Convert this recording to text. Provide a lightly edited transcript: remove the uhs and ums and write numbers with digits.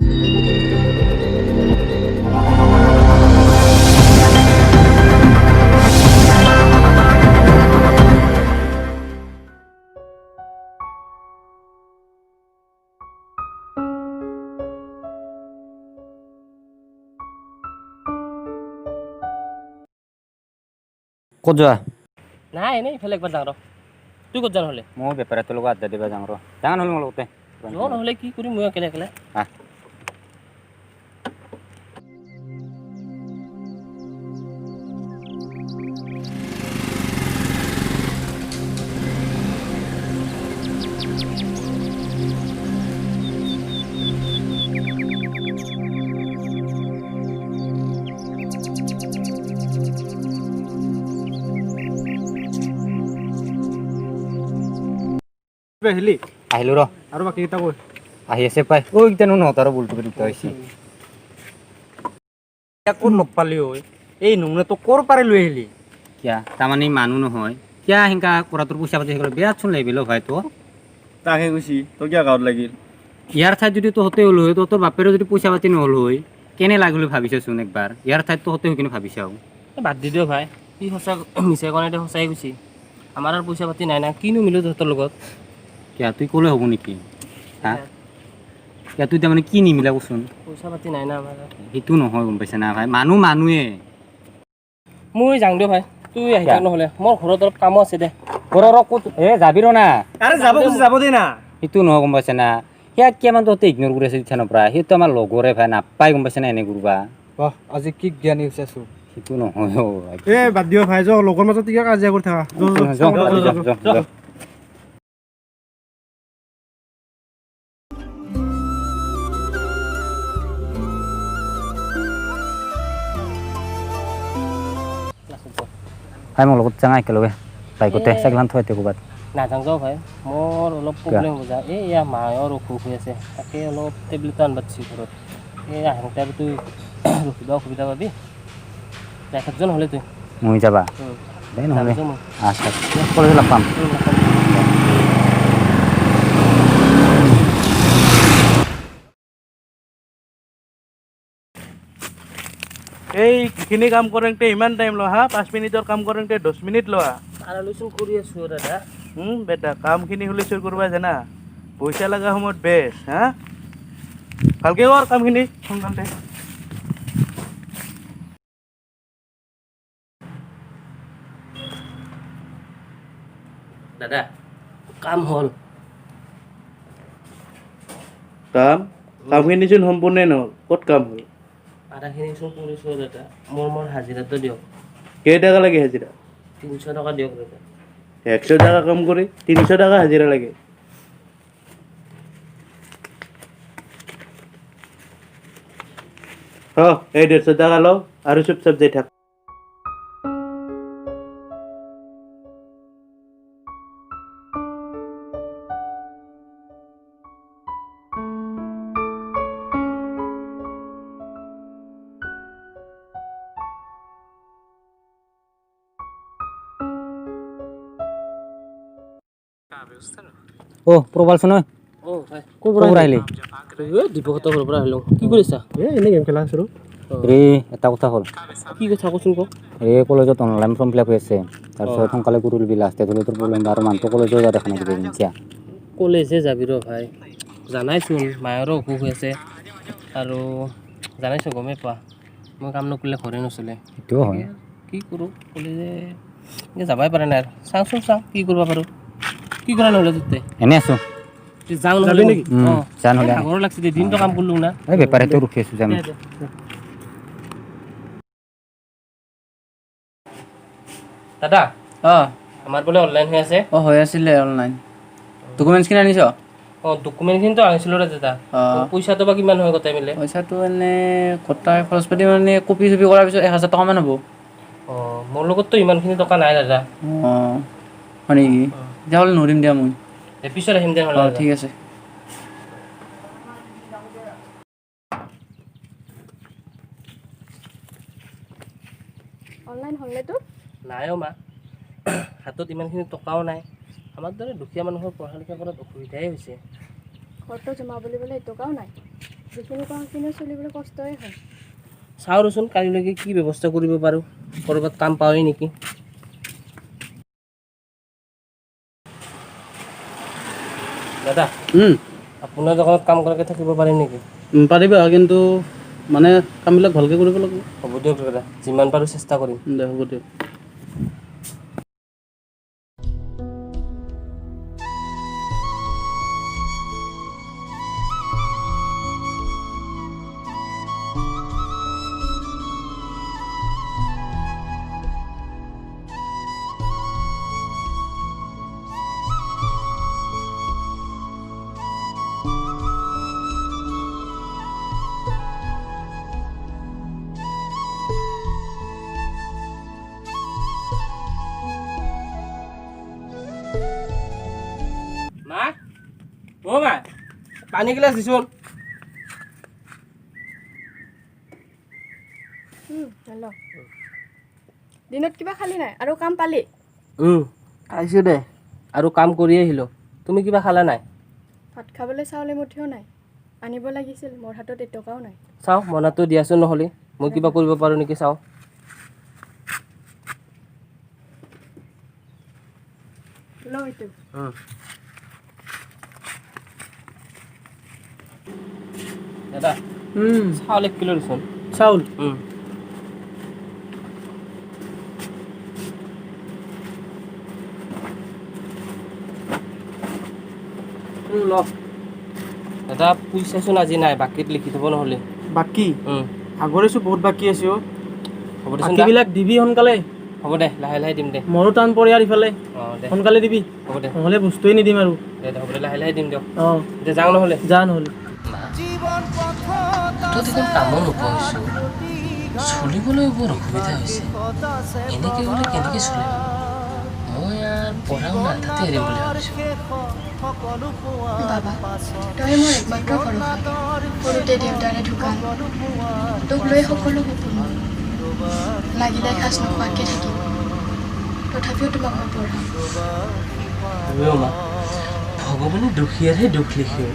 ক'ত যোৱা? নাই এনেই ইফালে একবাৰ যাওঁ ৰ তুই ক'ত যাওঁ নহ'লে মই বেপাৰীটোৰ লগত আড্ডা দিবা যাওঁ ৰ যাওঁ নহ'লে মোৰ লগতে যোৱা নহ'লে কি কৰিম মই একেলে একেলে আহ আহিলি আহিলোঁ ৰ আৰু বাকী কেইটা কৈ আহি আছে পাই ঐ কেনো নহঁতৰ বুলটো দুটা হৈছে ক'ত লগ পালি ঐ এই নমুনা তোক ক'ৰ পাৰে লৈ আহিলি কিয়া তাৰমানে মানুহ নহয় কিয়া সেনেকা কৰা তোৰ পইচা পাতি সেইকাৰণে বেয়া চোন লাগিল ভাই তো তাকে কৈছি তই কিয় গাঁৱত লাগিল ইয়াৰ ঠাইত যদি তহঁতে হ'ল হয় তহঁতৰ বাপেৰো যদি পইচা পাতি নহ'ল হয় কেনে লাগিল ভাবিছাচোন একবাৰ ইয়াৰ ঠাইত তহঁতে হৈ কিনে ভাবিছাও বাদ দি দিও ভাই সি সঁচা মিছা কোৱা নাই সঁচাই কৈছি আমাৰ আৰু পইচা পাতি নাই না কিনো মিলো তহঁতৰ লগত কিয়া তুই ক'লে হ'ব নেকি হা কিয়া তুই তাৰমানে কি নিমিলা কচোন পইচা পাতি নাই না আমাৰ সেইটো নহয় গম পাইছা না ভাই মানুহ মানুহে মই যাওঁ দিয় ভাই তুই আহি থাক নহ'লে মোৰ ঘৰত অলপ কামো আছে দে ক'ত যাবি ৰ না আৰে যাব দে না সেইটো নহয় গম পাইছে না সিয়াক কিমান তহঁতে ইগন'ৰ কৰি আছে ইথানৰ পৰা সেইটো আমাৰ লগৰে ভাই নাপায় গম পাইছে না এনে কৰবা আজি কি জ্ঞানী হৈছে আছো সেইটো নহয় অ বাদ দিয় ভাই যাওঁ লগৰ মাজত কিয় কাজিয়া কৰি থাকা ভাই মোৰ লগত যাওঁ একেলগে বাইকতে চাইকেলখন থৈ দে ক'ৰবাত নাযাওঁ যাওঁ ভাই মোৰ অলপ প্ৰব্লেম হৈ যায় এই ইয়াৰ মায়ৰ অসুখ হৈ আছে তাকে অলপ টেবলেট আনিব দিছোঁ ঘৰত এই আহোঁতে আৰু তুই ৰখিবা অসুবিধা পাবি যাই থাকজন হ'লে তুই মই যাবা দে নহ'লে যাম মই আচ্ছা কলেজত লগ পাম এইখিনি কাম কৰোঁতে ইমান টাইম লোৱা হা 5 মিনিটৰ কাম কৰোঁতে 10 মিনিট লোৱা আলোচনা কৰি আছোঁ দাদা বেটা কামখিনি হ'লে চুৰ কৰিব জানা পইচা লগা সময়ত বেছ হা ভালকে কৰ কামখিনি সোনকালে দাদা কাম হ'ল কামখিনি চোন সম্পূৰ্ণই নহ'ল ক'ত কাম হ'ল আধাখিনি চোন কৰিছোঁ দাদা মোৰ হাজিৰাটো দিয়ক কেইটকা লাগে হাজিৰা 300 টকা দিয়ক দাদা 100 টকা কাম কৰি 300 টকা হাজিৰা লাগে এই 150 টকা লওঁ আৰু চুপ যাই থাক প্ৰবাল চোন ভাই ক'ৰ পৰা আহিলি দীপকহঁতৰ ঘৰৰ পৰা আহিলোঁ কি কৰিছা এনেই গেম খেলা আছোঁ ৰে এটা কথা হ'ল কি কথা কচোন ক কলেজত অনলাইন ফৰ্ম ফিল আপ হৈ আছে তাৰপিছত সোনকালে কৰি ল'বি লাষ্টে হ'লে তোৰ প্ৰব্লেম আৰু মানুহটো কলেজত যোৱা দেখা নাপাবি কিয়া কলেজে যাবি ৰ ভাই জানাইচোন মায়ৰো অসুখ হৈ আছে আৰু জানাইছোঁ গমেই পোৱা মই কাম নকৰিলে ঘৰে নচলে সেইটোও হয় কি কৰোঁ কলেজে যাবাই পাৰে নাই আৰু চাওঁ কি কৰিব পাৰোঁ কি কৰা নহ'লে তোতে এনেই আছোঁ যাওঁ নহ'লে নেকি যা নহ'লে ভাগৰ লাগছে দে দিনটো কাম কৰিলোঁ না এই বেপাৰীটো ৰখি আছোঁ যাম দাদা আমাৰ বোলে অনলাইন হৈ আছে হৈ আছিলে অনলাইন ডকুমেণ্টছখিনি আনিছ ডকুমেণ্টখিনিতো আনিছিলোঁ ৰে দাদা পইচাটো বা কিমান হয় গোটাই মিলে পইচাটো এনে গোটাই খৰচ পাতি মানে কপি চপি কৰাৰ পিছত 1000 টকামান হ'ব মোৰ লগততো ইমানখিনি টকা নাই দাদা হয় নেকি তেতিয়াহ'লে নৰিম দিয়া মই পিছত আহিম দে ঠিক আছে অনলাইন হ'লনে তোৰ নাই মা হাতত ইমানখিনি টকাও নাই আমাৰ দৰে দুখীয়া মানুহৰ পঢ়া লিখা কৰাত অসুবিধাই হৈছে ঘৰটো জমা বুলিবলৈ এটকাও নাই যিখিনি পাওঁ সেইখিনি চলিবলৈ কষ্টই হয়। চাওঁ ৰচোন কালিলৈকে কি ব্যৱস্থা কৰিব পাৰোঁ, ক'ৰবাত কাম পাওঁৱেই নেকি। দাদা আপোনাৰ দোকানত কাম কৰাকৈ থাকিব পাৰিম নেকি? পাৰিবা, কিন্তু মানে কামবিলাক ভালকৈ কৰিব লাগিব। হ'ব দিয়ক দাদা, যিমান পাৰোঁ চেষ্টা কৰিম। দে হ'ব দিয়ক। মা, মা, পানী গিলাচ দিছোন। হেল্ল', দিনত কিবা খালি নাই আৰু কাম পালি? খাইছোঁ দে, আৰু কাম কৰি আহিলোঁ। তুমি কিবা খালা নাই? ভাত খাবলৈ চাউল এমুঠিও নাই, আনিব লাগিছিল, মোৰ হাতত এটকাও নাই। চাওঁ মনাটো দিয়াচোন, নহ'লে মই কিবা কৰিব পাৰোঁ নেকি চাওঁ। ল এইটো। দাদা চাউল 1 কিলো দিছোন। চাউল ল। দাদা পইচাচোন আজি নাই, বাকীত লিখি থ'ব নহ'লে। বাকী আগৰেছো বহুত বাকী আছে অ'। হ'ব দেচোন দা। বাকীবিলাক দিবি সোনকালে। হ'ব দে, লাহে লাহে দিম দে। মোৰো টান পৰিয়াৰ ইফালে, অঁ দে, সোনকালে দিবি, হ'ব দে, নহ'লে বস্তুৱে নিদিম আৰু। হ'ব দে, লাহে লাহে দিম দিয়ক। অঁ এতিয়া যাওঁ নহ'লে। যা নহ'লে। হাতত এখন কামো নোপোৱা হৈছোঁ, চলিবলৈ বৰ অসুবিধা হৈছে। এনেকৈ হ'লে কেনেকৈ চলিম? মই আৰু পঢ়া শুনা আধাতে এৰিম বুলি ভাবিছোঁ। বাবা, তই মোৰ একমাত্ৰ ভৰসা। সৰুতে দেউতাৰে ঢুকাল, তোক লৈ সকলো সপোন মোৰ। লাগিলে সাজ নোখোৱাকৈ থাকিম, তথাপিও তোমাক মই পঢ়াম। মা, ভগৱানে দুখীয়াৰহে দুখ লিখে।